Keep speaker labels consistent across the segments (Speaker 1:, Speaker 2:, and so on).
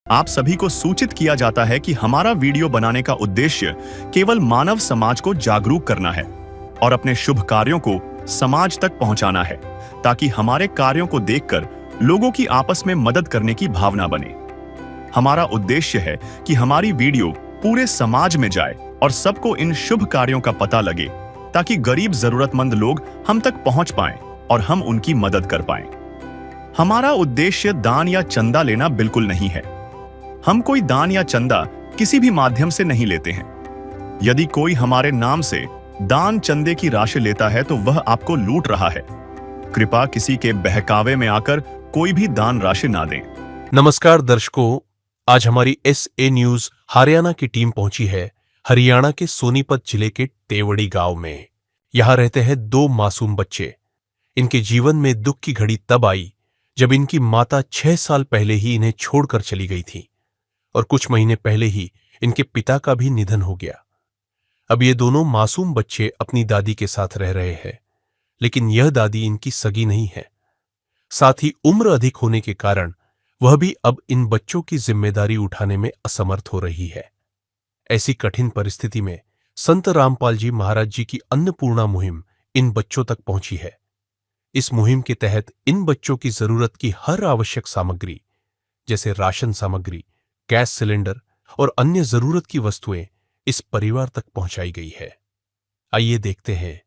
Speaker 1: आप सभी को सूचित किया जाता है कि हमारा वीडियो बनाने का उद्देश्य केवल मानव समाज को जागरूक करना है और अपने शुभ कार्यों को समाज तक पहुंचाना है, ताकि हमारे कार्यों को देखकर लोगों की आपस में मदद करने की भावना बने। हमारा उद्देश्य है कि हमारी वीडियो पूरे समाज में जाए और सबको इन शुभ कार्यों का पता लगे, ताकि गरीब जरूरतमंद लोग हम तक पहुंच पाएं और हम उनकी मदद कर पाएं। हमारा उद्देश्य दान या चंदा लेना बिल्कुल नहीं है। हम कोई दान या चंदा किसी भी माध्यम से नहीं लेते हैं। यदि कोई हमारे नाम से दान चंदे की राशि लेता है तो वह आपको लूट रहा है। कृपया किसी के बहकावे में आकर कोई भी दान राशि ना दें।
Speaker 2: नमस्कार दर्शकों, आज हमारी SA न्यूज हरियाणा की टीम पहुंची है हरियाणा के सोनीपत जिले के तेवड़ी गांव में। यहां रहते हैं 2 मासूम बच्चे। इनके जीवन में दुख की घड़ी तब आई जब इनकी माता 6 साल पहले ही इन्हें छोड़कर चली गई थी और कुछ महीने पहले ही इनके पिता का भी निधन हो गया। अब ये दोनों मासूम बच्चे अपनी दादी के साथ रह रहे हैं, लेकिन यह दादी इनकी सगी नहीं है। साथ ही उम्र अधिक होने के कारण वह भी अब इन बच्चों की जिम्मेदारी उठाने में असमर्थ हो रही है। ऐसी कठिन परिस्थिति में संत रामपाल जी महाराज जी की अन्नपूर्णा मुहिम इन बच्चों तक पहुंची है। इस मुहिम के तहत इन बच्चों की जरूरत की हर आवश्यक सामग्री, जैसे राशन सामग्री, गैस सिलेंडर और अन्य जरूरत की वस्तुएं इस परिवार तक पहुंचाई गई है। आइए देखते हैं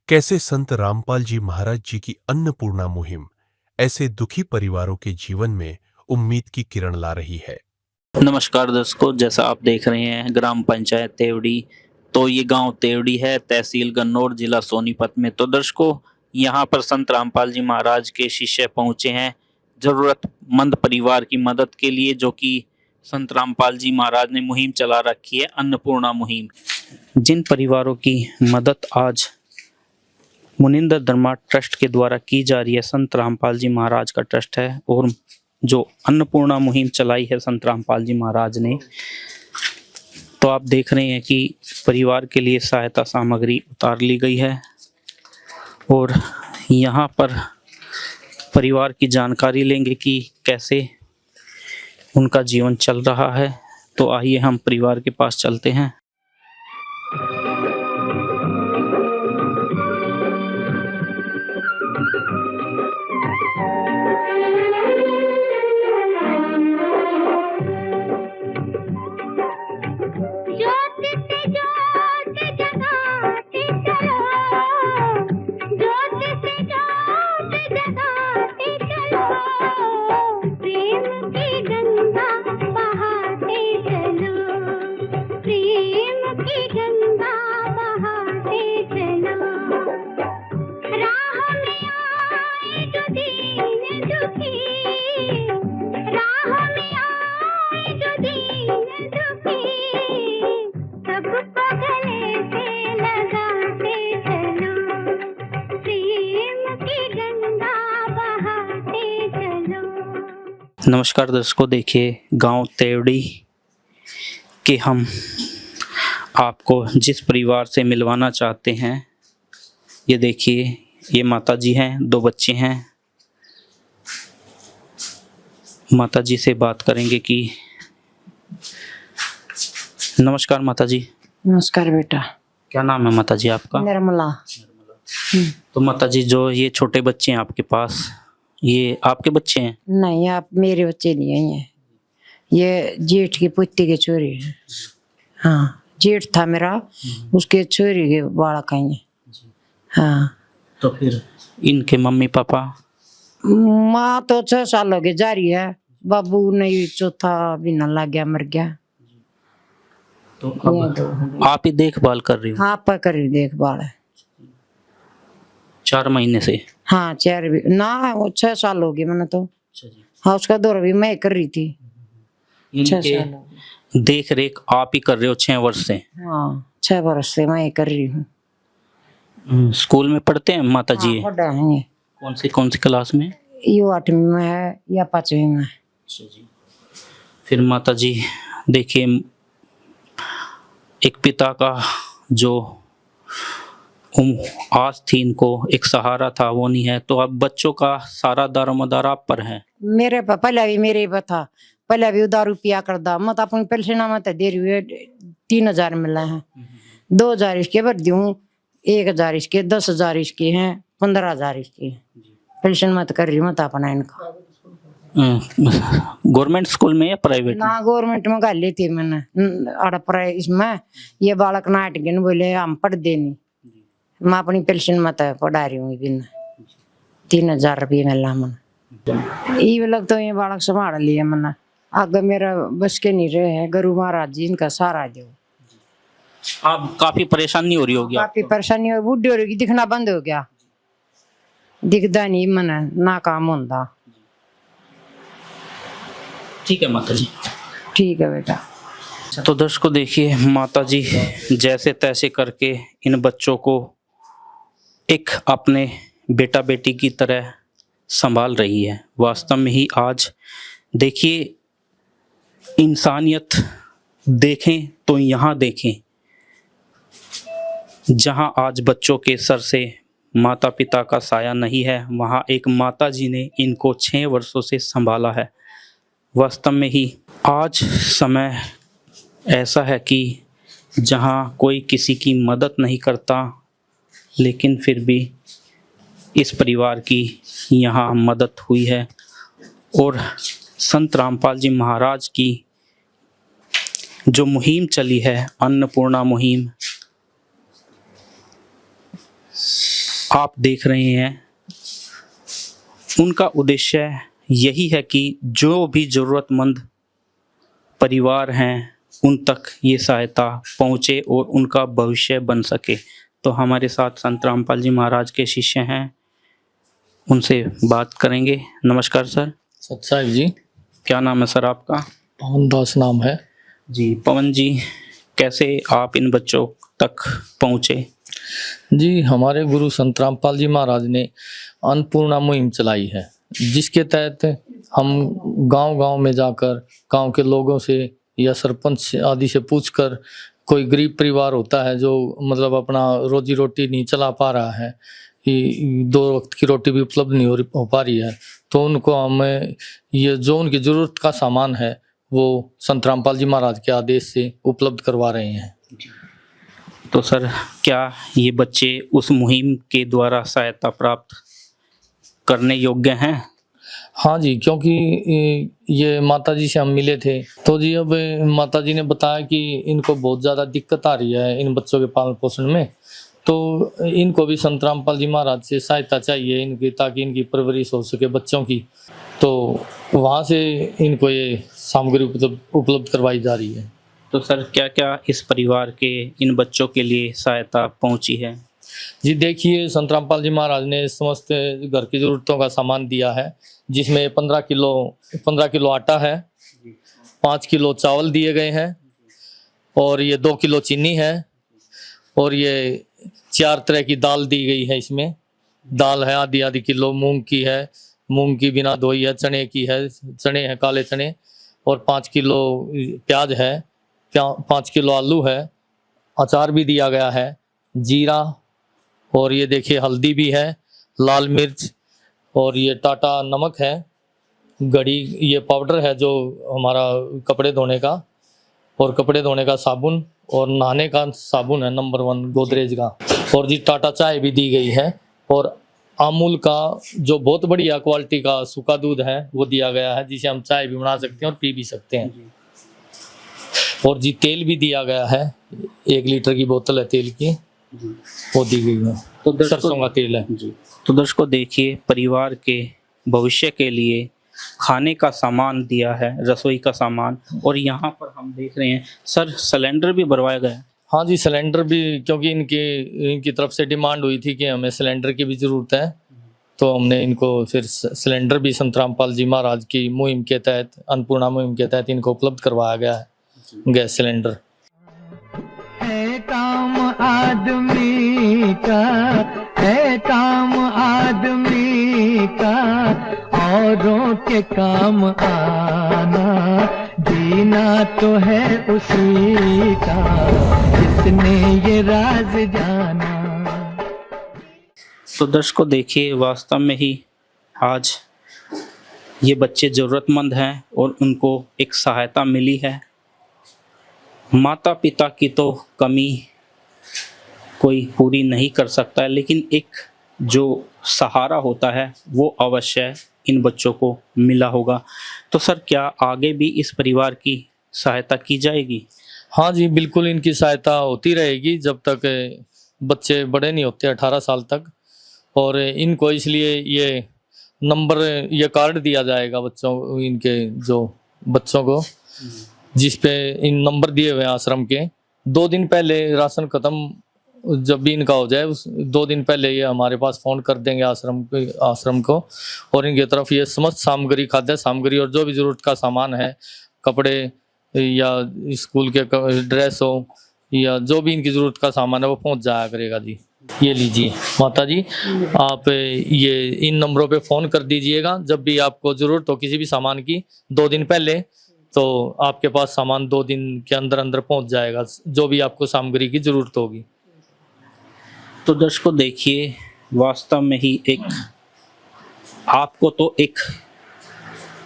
Speaker 2: कैसे संत रामपाल जी महाराज जी की अन्नपूर्णा मुहिम ऐसे दुखी परिवारों के जीवन में उम्मीद की किरण ला रही है।
Speaker 3: नमस्कार दर्शकों, जैसा आप देख रहे हैं ग्राम पंचायत तेवड़ी, तो ये गांव तेवड़ी है, तहसील गन्नौर, जिला सोनीपत में। तो दर्शकों, यहाँ पर संत रामपाल जी महाराज के शिष्य पहुंचे हैं जरूरतमंद परिवार की मदद के लिए, जो कि संत रामपाल जी महाराज ने मुहिम चला रखी है, अन्नपूर्णा मुहिम। जिन परिवारों की मदद आज मुनिंदर धर्मार्थ ट्रस्ट के द्वारा की जा रही है, संत रामपाल जी महाराज का ट्रस्ट है, और जो अन्नपूर्णा मुहिम चलाई है संत रामपाल जी महाराज ने, तो आप देख रहे हैं कि परिवार के लिए सहायता सामग्री उतार ली गई है और यहाँ पर परिवार की जानकारी लेंगे कि कैसे उनका जीवन चल रहा है। तो आइए हम परिवार के पास चलते हैं। नमस्कार दर्शकों, देखिए गांव तेवड़ी के हम आपको जिस परिवार से मिलवाना चाहते हैं, ये देखिए, ये माता जी हैं, 2 बच्चे हैं। माता जी से बात करेंगे कि नमस्कार माता जी।
Speaker 4: नमस्कार बेटा।
Speaker 3: क्या नाम है माता जी आपका?
Speaker 4: निर्मला।
Speaker 3: तो माता जी, जो ये छोटे बच्चे हैं आपके पास, ये आपके बच्चे हैं?
Speaker 4: नहीं, आप मेरे बच्चे नहीं हैं, ये जेठ की पुत्री के छोरी है। हाँ, जेठ था मेरा, उसके छोरी के बालक हैं। हाँ।
Speaker 3: तो फिर इनके मम्मी पापा?
Speaker 4: माँ तो 6 साल हो गए जा रही है, बाबू नहीं, चौथा महीना लग गया, मर गया।
Speaker 3: तो अब आप ही देखभाल कर रही हो?
Speaker 4: हाँ, आप कर रही देखभाल है
Speaker 3: 4 महीने से?
Speaker 4: हाँ, 4 भी ना, वो 6 साल हो गए मैंने तो। हाँ, उसका दौरा भी मैं कर रही थी। 6 साल हो गए।
Speaker 3: देख रेख आप ही कर रहे हो 6 वर्ष से?
Speaker 4: हाँ, 6 वर्ष से मैं कर रही हूँ।
Speaker 3: स्कूल में पढ़ते हैं माता जी?
Speaker 4: हाँ, बड़ा है ये।
Speaker 3: कौन सी क्लास में?
Speaker 4: ये 8वीं में है या 5वीं में।
Speaker 3: फिर माता जी देखिए, एक पिता का जो आज थी इनको एक सहारा था, वो नहीं है, तो अब बच्चों का सारा दारोमदार आप पर है।
Speaker 4: मेरे पापा भी मेरे पे था, पहले भी दारू पिया कर दा मत अपन पेंशन मत दे रही है 3000 मिला है 2000 इसके भर दूं 1000 इसके 10,000 इसके हैं 15,000 इसके पेंशन मत कर रही मत अपना इनका
Speaker 3: गवर्नमेंट स्कूल में या प्राइवेट
Speaker 4: ना गवर्नमेंट में गाली थी मैंने अड़ इसमें ये बालक नाट गिन बोले हम पढ़ देनी मैं अपनी पेंशन मत पढ़ा रही हूँ बिन 3,000 रुपये मिला मन ये लग तो ये बालक संभाल लिया मैंने आगे मेरा बस के नहीं रहे हैं गुरु महाराज जी इनका सहारा दो
Speaker 3: आप काफी परेशानी हो रही होगी
Speaker 4: काफी परेशानी हो बुढ़ी हो रही दिखना बंद हो गया दिखता नहीं मन ना काम होता
Speaker 3: ठीक है माता जी
Speaker 4: ठीक है बेटा
Speaker 3: तो दर्शकों देखिए माता जी जैसे तैसे करके इन बच्चों को एक अपने बेटा बेटी की तरह संभाल रही है। वास्तव में ही आज देखिए इंसानियत देखें तो यहाँ देखें जहाँ आज बच्चों के सर से माता पिता का साया नहीं है वहाँ एक माता जी ने इनको 6 वर्षों से संभाला है। वास्तव में ही आज समय ऐसा है कि जहाँ कोई किसी की मदद नहीं करता लेकिन फिर भी इस परिवार की यहाँ मदद हुई है और संत रामपाल जी महाराज की जो मुहिम चली है अन्नपूर्णा मुहिम आप देख रहे हैं उनका उद्देश्य यही है कि जो भी ज़रूरतमंद परिवार हैं उन तक ये सहायता पहुँचे और उनका भविष्य बन सके। तो हमारे साथ संत रामपाल जी महाराज के शिष्य हैं उनसे बात करेंगे। नमस्कार सर।
Speaker 5: सत्साहिब जी।
Speaker 3: क्या नाम है सर आपका?
Speaker 5: पवन दास नाम है
Speaker 3: जी। पवन जी कैसे आप इन बच्चों तक पहुँचे?
Speaker 5: जी हमारे गुरु संत रामपाल जी महाराज ने अन्नपूर्णा मुहिम चलाई है जिसके तहत हम गांव-गांव में जाकर गांव के लोगों से या सरपंच आदि से पूछकर कोई गरीब परिवार होता है जो मतलब अपना रोजी रोटी नहीं चला पा रहा है, 2 वक्त की रोटी भी उपलब्ध नहीं हो पा रही है, तो उनको हमें ये जो उनकी ज़रूरत का सामान है वो संत रामपाल जी महाराज के आदेश से उपलब्ध करवा रहे हैं।
Speaker 3: तो सर क्या ये बच्चे उस मुहिम के द्वारा सहायता प्राप्त करने योग्य हैं?
Speaker 5: हाँ जी, क्योंकि ये माता जी से हम मिले थे तो जी अब माता जी ने बताया कि इनको बहुत ज़्यादा दिक्कत आ रही है इन बच्चों के पालन पोषण में, तो इनको भी संत रामपाल जी महाराज से सहायता चाहिए इनकी ताकि इनकी परवरिश हो सके बच्चों की, तो वहाँ से इनको ये सामग्री उपलब्ध करवाई जा रही है।
Speaker 3: तो सर क्या क्या इस परिवार के इन बच्चों के लिए सहायता पहुँची है?
Speaker 5: जी देखिए संत रामपाल जी महाराज ने समस्त घर की ज़रूरतों का सामान दिया है जिसमें 15 किलो आटा है, 5 किलो चावल दिए गए हैं और ये 2 किलो चीनी है और ये 4 तरह की दाल दी गई है। इसमें दाल है आधी किलो, मूंग की है, मूंग की बिना धोई है, चने की है, चने हैं काले चने, और 5 किलो प्याज है, 5 किलो आलू है, अचार भी दिया गया है, जीरा, और ये देखिए हल्दी भी है, लाल मिर्च, और ये टाटा नमक है, घड़ी, ये पाउडर है जो हमारा कपड़े धोने का, और कपड़े धोने का साबुन, और नहाने का साबुन है नंबर 1 गोदरेज का, और जी टाटा चाय भी दी गई है, और अमूल का जो बहुत बढ़िया क्वालिटी का सूखा दूध है वो दिया गया है जिसे हम चाय भी बना सकते हैं और पी भी सकते हैं, और जी तेल भी दिया गया है, 1 लीटर की बोतल है तेल की, वो दी गई है, तो सरसों का तेल है जी।
Speaker 3: तो दर्शकों देखिए परिवार के भविष्य के लिए खाने का सामान दिया है, रसोई का सामान, और यहाँ पर हम देख रहे हैं सर सिलेंडर भी भरवाया गया है।
Speaker 5: हाँ जी सिलेंडर भी, क्योंकि इनकी तरफ से डिमांड हुई थी कि हमें सिलेंडर की भी ज़रूरत है, तो हमने इनको फिर सिलेंडर भी संत रामपाल जी महाराज की मुहिम के तहत, अन्नपूर्णा मुहिम के तहत इनको उपलब्ध करवाया गया है गैस सिलेंडर।
Speaker 6: है काम आदमी का, है काम आदमी का, औरों के काम आना, जीना तो है उसी का जिसने ये राज जाना।
Speaker 3: तो दर्शकों देखिए वास्तव में ही आज ये बच्चे ज़रूरतमंद हैं और उनको एक सहायता मिली है। माता पिता की तो कमी कोई पूरी नहीं कर सकता है, लेकिन एक जो सहारा होता है वो अवश्य इन बच्चों को मिला होगा। तो सर, क्या आगे भी इस परिवार की सहायता की जाएगी?
Speaker 5: हाँ जी, बिल्कुल इनकी सहायता होती रहेगी जब तक बच्चे बड़े नहीं होते 18 साल तक। और इनको इसलिए ये नंबर, ये कार्ड दिया जाएगा बच्चों, इनके जो बच्चों को, जिस पे इन नंबर दिए हुए हैं आश्रम के। 2 दिन पहले राशन खत्म जब भी इनका हो जाए, उस 2 दिन पहले ये हमारे पास फ़ोन कर देंगे आश्रम को, और इनकी तरफ ये समस्त सामग्री, खाद्य सामग्री और जो भी ज़रूरत का सामान है, कपड़े या स्कूल के ड्रेस हो या जो भी इनकी ज़रूरत का सामान है, वो पहुंच जाया करेगा जी। ये लीजिए माता जी, आप ये इन नंबरों पे फ़ोन कर दीजिएगा जब भी आपको ज़रूरत हो किसी भी सामान की 2 दिन पहले, तो आपके पास सामान 2 दिन के अंदर अंदर पहुंच जाएगा, जो भी आपको सामग्री की ज़रूरत होगी।
Speaker 3: तो दर्शकों देखिए, वास्तव में ही एक आपको तो एक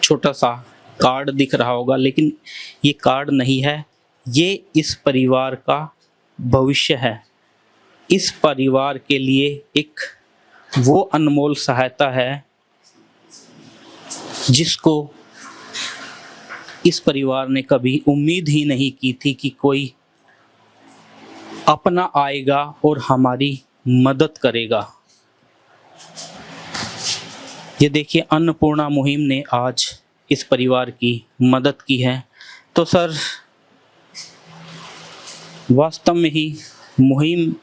Speaker 3: छोटा सा कार्ड दिख रहा होगा, लेकिन ये कार्ड नहीं है, ये इस परिवार का भविष्य है। इस परिवार के लिए एक वो अनमोल सहायता है जिसको इस परिवार ने कभी उम्मीद ही नहीं की थी कि कोई अपना आएगा और हमारी मदद करेगा। ये देखिए, अन्नपूर्णा मुहिम ने आज इस परिवार की मदद की है। तो सर, वास्तव में ही मुहिम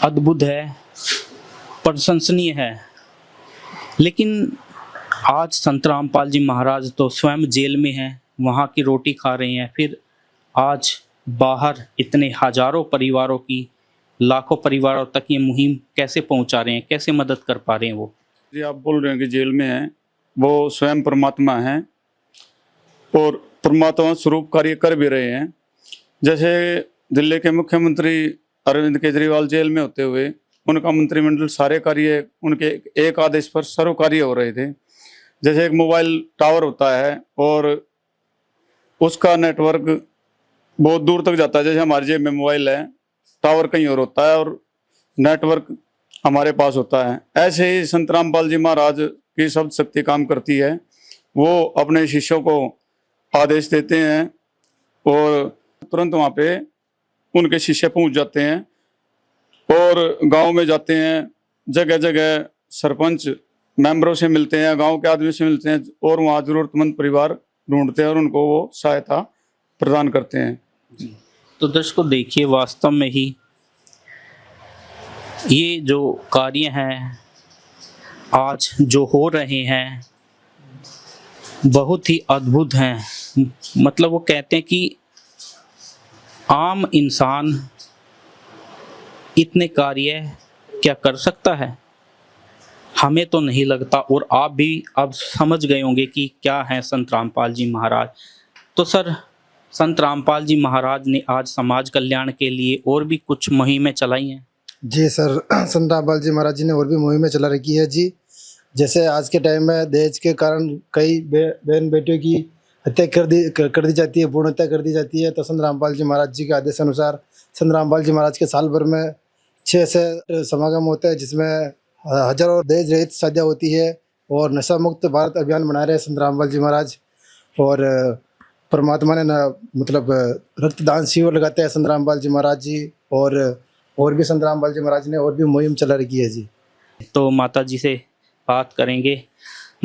Speaker 3: अद्भुत है, प्रशंसनीय है, लेकिन आज संत रामपाल जी महाराज तो स्वयं जेल में हैं, वहाँ की रोटी खा रहे हैं, फिर आज बाहर इतने हजारों परिवारों की, लाखों परिवारों तक ये मुहिम कैसे पहुँचा रहे हैं, कैसे मदद कर पा रहे हैं वो?
Speaker 7: जी, आप बोल रहे हैं कि जेल में हैं, वो स्वयं परमात्मा हैं और परमात्मा स्वरूप कार्य कर भी रहे हैं। जैसे दिल्ली के मुख्यमंत्री अरविंद केजरीवाल जेल में होते हुए उनका मंत्रिमंडल सारे कार्य उनके एक आदेश पर सर्व कार्य हो रहे थे। जैसे एक मोबाइल टावर होता है और उसका नेटवर्क बहुत दूर तक जाता है, जैसे हमारे जेब में मोबाइल है, टावर कहीं और होता है और नेटवर्क हमारे पास होता है। ऐसे ही संत रामपाल जी महाराज की शब्द शक्ति काम करती है। वो अपने शिष्यों को आदेश देते हैं और तुरंत वहाँ पे उनके शिष्य पहुँच जाते हैं और गांव में जाते हैं, जगह जगह सरपंच मेंबरों से मिलते हैं, गांव के आदमी से मिलते हैं और वहाँ जरूरतमंद परिवार ढूंढते हैं और उनको वो सहायता प्रदान करते हैं।
Speaker 3: तो दर्शकों देखिए, वास्तव में ही ये जो कार्य हैं आज जो हो रहे हैं बहुत ही अद्भुत हैं। मतलब वो कहते हैं कि आम इंसान इतने कार्य क्या कर सकता है, हमें तो नहीं लगता, और आप भी अब समझ गए होंगे कि क्या है संत रामपाल जी महाराज। तो सर, संत रामपाल जी महाराज ने आज समाज कल्याण के लिए और भी कुछ मुहिमें चलाई हैं?
Speaker 8: जी सर, संत रामपाल जी महाराज जी ने और भी मुहिमें चला रखी है जी। जैसे आज के टाइम में दहेज के कारण कई बहन बेटियों की हत्या कर दी जाती है, भ्रूण हत्या कर दी जाती है। तो संत रामपाल जी महाराज जी के आदेश अनुसार संत रामपाल जी महाराज के साल भर में 6 ऐसे समागम होते हैं जिसमें हजारों दहेज रहित शादियाँ होती है और नशा मुक्त भारत अभियान बना रहे हैं संत रामपाल जी महाराज। और परमात्मा ने मतलब रक्तदान शिविर लगाते हैं संत रामपाल जी महाराज जी, और भी संत रामपाल जी महाराज ने और भी मुहिम चला रखी है जी।
Speaker 3: तो माता जी से बात करेंगे।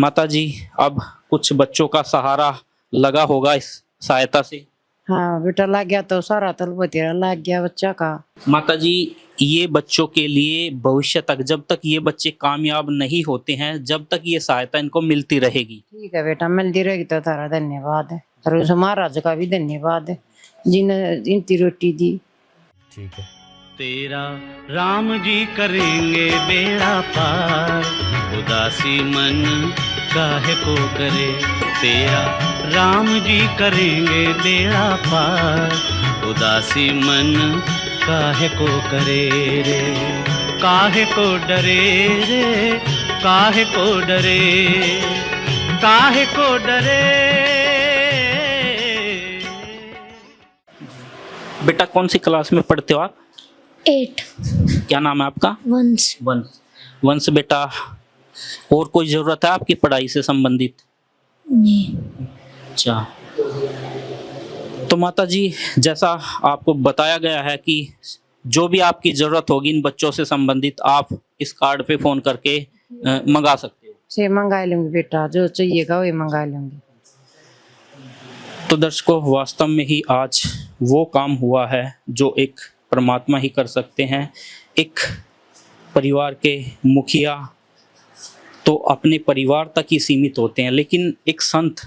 Speaker 3: माता जी, अब कुछ बच्चों का सहारा लगा होगा इस सहायता से?
Speaker 4: हाँ बेटा, लग गया तो सारा तलबतेरा लग गया बच्चा का।
Speaker 3: माता जी, ये बच्चों के लिए भविष्य तक, जब तक ये बच्चे कामयाब नहीं होते हैं, जब तक ये सहायता इनको मिलती रहेगी?
Speaker 4: ठीक है बेटा, मिलती रहेगी तो तारा धन्यवाद है, और उस महाराज का भी धन्यवाद है जिन्हें इनकी रोटी दी।
Speaker 2: ठीक है।
Speaker 6: तेरा राम जी करेंगे बेड़ा पार, उदासी मन काहे को करे। तेरा राम जी करेंगे बेड़ा पार, उदासी मन काहे को करे रे। काहे को डरे रे, काहे को डरे, काहे को डरे।
Speaker 3: बेटा कौन सी क्लास में पढ़ते हो आप?
Speaker 9: 8
Speaker 3: क्या नाम है आपका?
Speaker 9: वंश।
Speaker 3: वंश बेटा, और कोई जरूरत है आपकी पढ़ाई से संबंधित?
Speaker 9: नहीं।
Speaker 3: अच्छा, तो माता जी जैसा आपको बताया गया है कि जो भी आपकी जरूरत होगी इन बच्चों से संबंधित आप इस कार्ड पे फोन करके मंगा सकते हो।
Speaker 4: से मंगा लूंगी बेटा, जो चाहिएगा वही मंगा लूंगी।
Speaker 3: तो दर्शकों, वास्तव में ही आज वो काम हुआ है जो एक परमात्मा ही कर सकते हैं। एक परिवार के मुखिया तो अपने परिवार तक ही सीमित होते हैं, लेकिन एक संत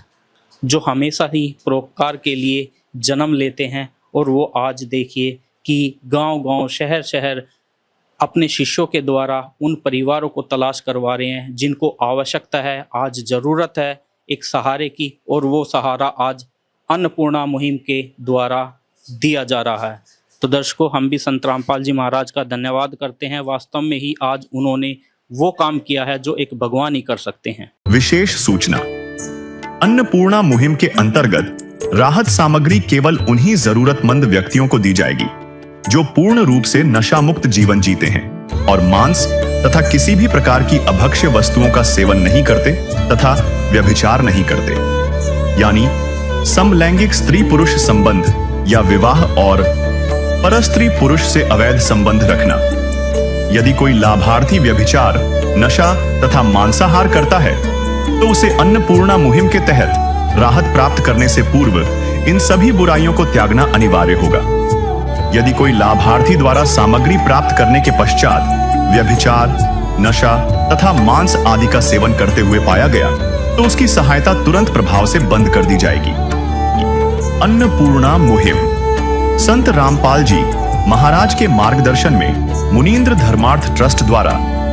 Speaker 3: जो हमेशा ही परोपकार के लिए जन्म लेते हैं, और वो आज देखिए कि गांव-गांव, शहर-शहर अपने शिष्यों के द्वारा उन परिवारों को तलाश करवा रहे हैं जिनको आवश्यकता है, आज ज़रूरत है एक सहारे की, और वो सहारा आज अन्नपूर्णा मुहिम के द्वारा दिया जा रहा है। तो दर्शकों, हम भी संत रामपाल जी महाराज का धन्यवाद करते हैं। वास्तव में ही आज उन्होंने वो काम किया है जो एक भगवान ही कर सकते हैं।
Speaker 1: विशेष सूचना, अन्नपूर्णा मुहिम के अंतर्गत राहत सामग्री केवल उन्हीं जरूरतमंद व्यक्तियों को दी जाएगी जो पूर्ण रूप से नशा मुक्त जीवन जीते हैं और मांस तथा किसी भी प्रकार की अभक्ष्य वस्तुओं का सेवन नहीं करते तथा व्यभिचार नहीं करते, यानी समलैंगिक स्त्री पुरुष संबंध या विवाह और परस्त्री पुरुष से अवैध संबंध रखना। यदि कोई लाभार्थी व्यभिचार, नशा तथा मांसाहार करता है तो उसे अन्नपूर्णा मुहिम के तहत राहत प्राप्त करने से पूर्व इन सभी बुराइयों को त्यागना अनिवार्य होगा। यदि कोई लाभार्थी द्वारा सामग्री प्राप्त करने के पश्चात व्यभिचार, नशा तथा मांस आदि का सेवन करते हुए पाया गया तो उसकी सहायता तुरंत प्रभाव से बंद कर दी जाएगी। अन्नपूर्णा मुहिम संत रामपाल जी महाराज के मार्गदर्शन में मुनींद्र धर्मार्थ ट्रस्ट द्वारा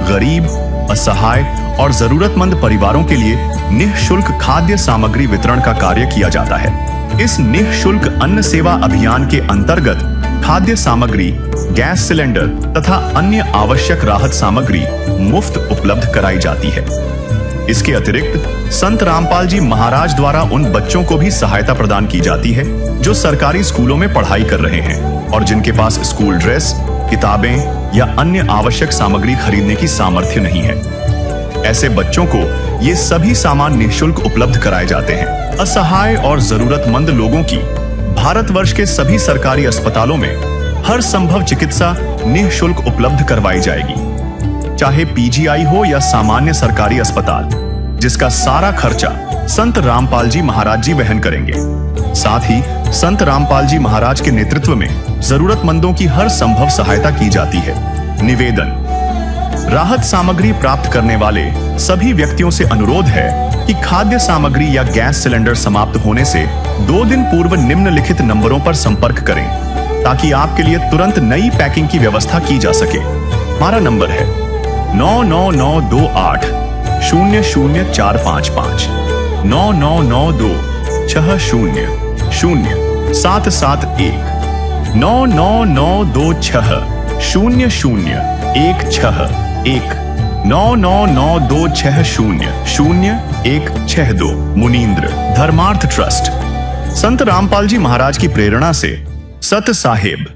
Speaker 1: गरीब, असहाय और जरूरतमंद परिवारों के लिए निःशुल्क खाद्य सामग्री वितरण का कार्य किया जाता है। इस निःशुल्क अन्न सेवा अभियान के अंतर्गत खाद्य सामग्री, गैस सिलेंडर तथा अन्य आवश्यक राहत सामग्री मुफ्त उपलब्ध कराई जाती है। इसके अतिरिक्त संत रामपाल जी महाराज द्वारा उन बच्चों को भी सहायता प्रदान की जाती है जो सरकारी स्कूलों में पढ़ाई कर रहे हैं और जिनके पास स्कूल ड्रेस, किताबें या अन्य आवश्यक सामग्री खरीदने की सामर्थ्य नहीं है। ऐसे बच्चों को ये सभी सामान निःशुल्क उपलब्ध कराए जाते हैं। असहाय और जरूरतमंद लोगों की भारतवर्ष के सभी सरकारी अस्पतालों में हर संभव चिकित्सा निःशुल्क उपलब्ध करवाई जाएगी, चाहे पीजीआई हो या सामान्य सरकारी अस्पताल, जिसका सारा खर्चा संत रामपाल जी महाराज जी वहन करेंगे। साथ ही संत रामपाल जी महाराज के नेतृत्व में जरूरतमंदों की हर संभव सहायता की जाती है। निवेदन, राहत सामग्री प्राप्त करने वाले सभी व्यक्तियों से अनुरोध है कि खाद्य सामग्री या गैस सिलेंडर समाप्त होने से 2 दिन पूर्व निम्नलिखित नंबरों पर संपर्क करें ताकि आपके लिए तुरंत नई पैकिंग की व्यवस्था की जा सके। हमारा नंबर है 99928 00455 9992 60 0771 99926 0016 99926000162 मुनींद्र धर्मार्थ ट्रस्ट। संत रामपाल जी महाराज की प्रेरणा से सत साहेब